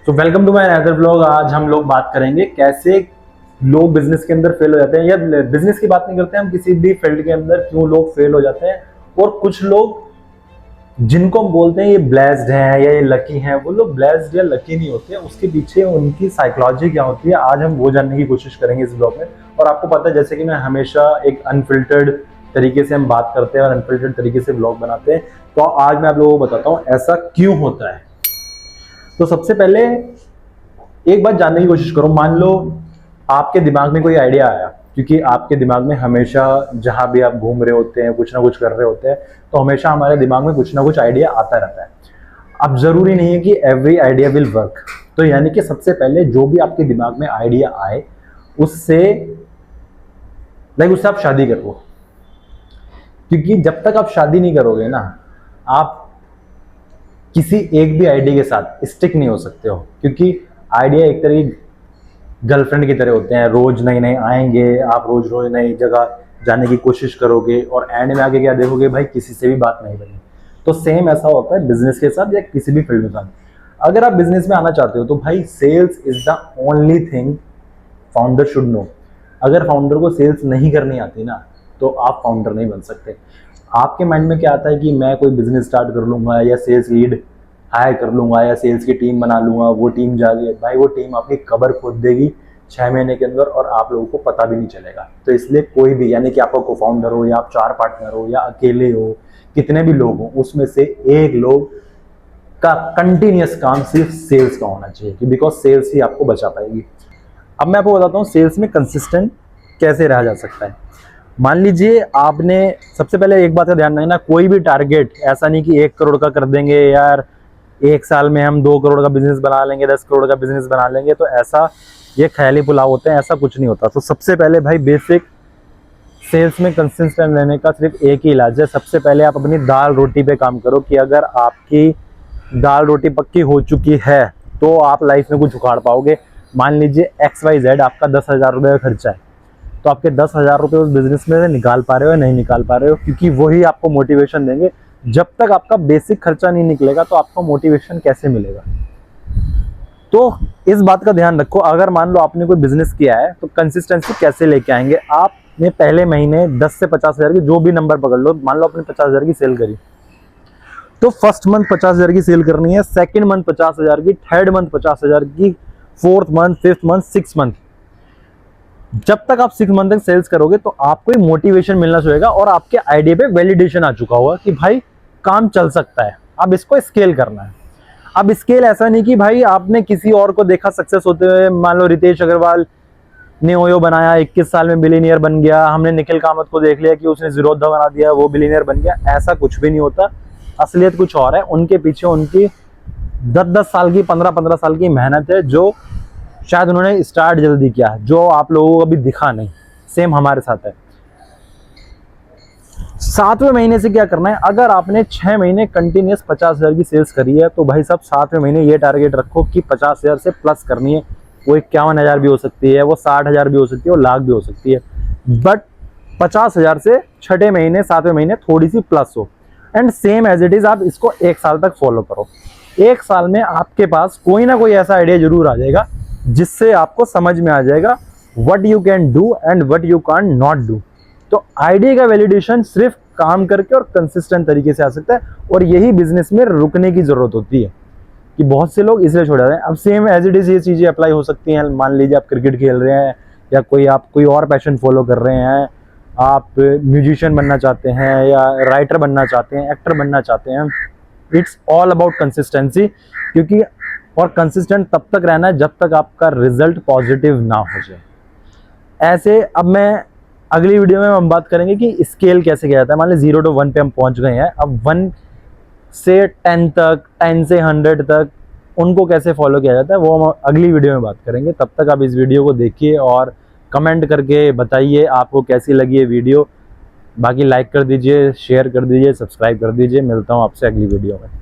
तो welcome to my another vlog. आज हम लोग बात करेंगे कैसे लोग बिजनेस के अंदर फेल हो जाते हैं, या बिजनेस की बात नहीं करते हैं हम, किसी भी फील्ड के अंदर क्यों लोग फेल हो जाते हैं। और कुछ लोग जिनको हम बोलते हैं ये ब्लेस्ड हैं या ये लकी हैं, वो लोग ब्लेस्ड या लकी नहीं होते हैं, उसके पीछे उनकी साइकोलॉजी क्या होती है, आज हम वो जानने की कोशिश करेंगे इस ब्लॉग में। और आपको पता है, जैसे कि मैं हमेशा एक अनफिल्टर्ड तरीके से हम बात करते हैं और अनफिल्टर्ड तरीके से ब्लॉग बनाते हैं, तो आज मैं आप लोगों को बताता हूँ ऐसा क्यों होता है। तो सबसे पहले एक बात जानने की कोशिश करो। मान लो आपके दिमाग में कोई आइडिया आया, क्योंकि आपके दिमाग में हमेशा जहां भी आप घूम रहे होते हैं, कुछ ना कुछ कर रहे होते हैं, तो हमेशा हमारे दिमाग में कुछ ना कुछ आइडिया आता रहता है। अब जरूरी नहीं है कि एवरी आइडिया विल वर्क। तो यानी कि सबसे पहले जो भी आपके दिमाग में आइडिया आए उससे आप शादी करो, क्योंकि जब तक आप शादी नहीं करोगे ना, आप किसी एक भी आइडिया के साथ स्टिक नहीं हो सकते हो। क्योंकि आइडिया एक तरह की गर्लफ्रेंड की तरह होते हैं, रोज नए नए आएंगे, आप रोज रोज नई जगह जाने की कोशिश करोगे और एंड में आके क्या देखोगे, भाई किसी से भी बात नहीं बनी। तो सेम ऐसा होता है बिजनेस के साथ या किसी भी फील्ड के साथ। अगर आप बिजनेस में आना चाहते हो तो भाई sales is the only thing founder should know. अगर फाउंडर को सेल्स नहीं करनी आती ना, तो आप फाउंडर नहीं बन सकते। आपके माइंड में क्या आता है कि मैं कोई बिजनेस स्टार्ट कर लूंगा या सेल्स लीड हायर कर लूंगा या सेल्स की टीम बना लूंगा, वो टीम जाएगी, भाई वो टीम आपकी कबर खोद देगी 6 महीने के अंदर और आप लोगों को पता भी नहीं चलेगा। तो इसलिए कोई भी, यानी कि आपका को फाउंडर हो या आप 4 पार्टनर हो या अकेले हो, कितने भी लोग हो, उसमें से एक लोग का कंटिन्यूस काम सिर्फ सेल्स का होना चाहिए, बिकॉज सेल्स ही आपको बचा पाएगी। अब मैं आपको बताता हूँ सेल्स में कंसिस्टेंट कैसे रहा जा सकता है। मान लीजिए आपने, सबसे पहले एक बात का ध्यान रखना, कोई भी टारगेट ऐसा नहीं कि 1 करोड़ का कर देंगे यार, 1 साल में हम 2 करोड़ का बिजनेस बना लेंगे, 10 करोड़ का बिजनेस बना लेंगे, तो ऐसा ये ख्याली पुलाव होते हैं, ऐसा कुछ नहीं होता। तो सबसे पहले भाई बेसिक सेल्स में कंसिस्टेंट रहने का सिर्फ एक ही इलाज है। सबसे पहले आप अपनी दाल रोटी पे काम करो, कि अगर आपकी दाल रोटी पक्की हो चुकी है तो आप लाइफ में कुछ उखाड़ पाओगे। मान लीजिए XYZ आपका 10,000 रुपये का खर्चा है, तो आपके 10,000 रुपये उस बिजनेस में से निकाल पा रहे हो या नहीं निकाल पा रहे हो, क्योंकि वही आपको मोटिवेशन देंगे। जब तक आपका बेसिक खर्चा नहीं निकलेगा तो आपको मोटिवेशन कैसे मिलेगा। तो इस बात का ध्यान रखो। अगर मान लो आपने कोई बिजनेस किया है तो कंसिस्टेंसी कैसे लेके आएंगे। आपने पहले महीने 10 से 50,000 की, जो भी नंबर पकड़ लो, मान लो आपने 50,000 की सेल करी, तो फर्स्ट मंथ 50,000 की सेल करनी है, सेकंड मंथ 50,000 की, थर्ड मंथ 50,000 की, fourth month, fifth month, 6 month. जब तक आप 6 मंथ तक सेल्स करोगे तो आपको मोटिवेशन मिलना चाहिए और आपके आइडिया पे वैलिडेशन आ चुका होगा कि भाई काम चल सकता है। अब इसको स्केल करना है। अब स्केल ऐसा नहीं कि भाई आपने किसी और को देखा सक्सेस होते हुए, मान लो रितेश अग्रवाल ने ओयो बनाया, 21 साल में बिलियनियर बन गया, हमने निखिल कामत को देख लिया कि उसने जीरोधा बना दिया, वो बिलियनियर बन गया। ऐसा कुछ भी नहीं होता, असलियत कुछ और है। उनके पीछे उनकी 10-10 साल की, 15-15 साल की मेहनत है, जो शायद उन्होंने स्टार्ट जल्दी किया, जो आप लोगों को अभी दिखा नहीं। सेम हमारे साथ है। 7वें महीने से क्या करना है, अगर आपने 6 महीने कंटिन्यूस 50,000 की सेल्स करी है तो भाई साहब 7वें महीने ये टारगेट रखो कि 50,000 से प्लस करनी है। वो 51,000 भी हो सकती है, वो 60,000 भी हो सकती है, वो लाख भी हो सकती है, बट 50,000 से 6ठे महीने 7वें महीने थोड़ी सी प्लस हो। And same as it is आप इसको 1 साल तक फॉलो करो। 1 साल में आपके पास कोई ना कोई ऐसा आइडिया जरूर आ जाएगा जिससे आपको समझ में आ जाएगा what you can do and what you can not do. तो आइडिया का वैलिडेशन सिर्फ काम करके और कंसिस्टेंट तरीके से आ सकता है, और यही बिजनेस में रुकने की जरूरत होती है कि बहुत से लोग इसलिए छोड़ जाते हैं। अब सेम एज इट इज ये चीजें अप्लाई हो सकती हैं। मान लीजिए आप क्रिकेट खेल रहे हैं या आप कोई और पैशन फॉलो कर रहे हैं, आप म्यूजिशियन बनना चाहते हैं या राइटर बनना चाहते हैं, एक्टर बनना चाहते हैं। इट्स ऑल अबाउट कंसिस्टेंसी, क्योंकि और कंसिस्टेंट तब तक रहना है जब तक आपका रिजल्ट पॉजिटिव ना हो जाए। ऐसे अब मैं अगली वीडियो में हम बात करेंगे कि स्केल कैसे किया जाता है। मान लीजिए 0 to 1 पे हम पहुंच गए हैं, अब 1 से 10 तक, 10 से 100 तक उनको कैसे फॉलो किया जाता है वो हम अगली वीडियो में बात करेंगे। तब तक आप इस वीडियो को देखिए और कमेंट करके बताइए आपको कैसी लगी ये वीडियो। बाकी लाइक कर दीजिए, शेयर कर दीजिए, सब्सक्राइब कर दीजिए। मिलता हूँ आपसे अगली वीडियो में।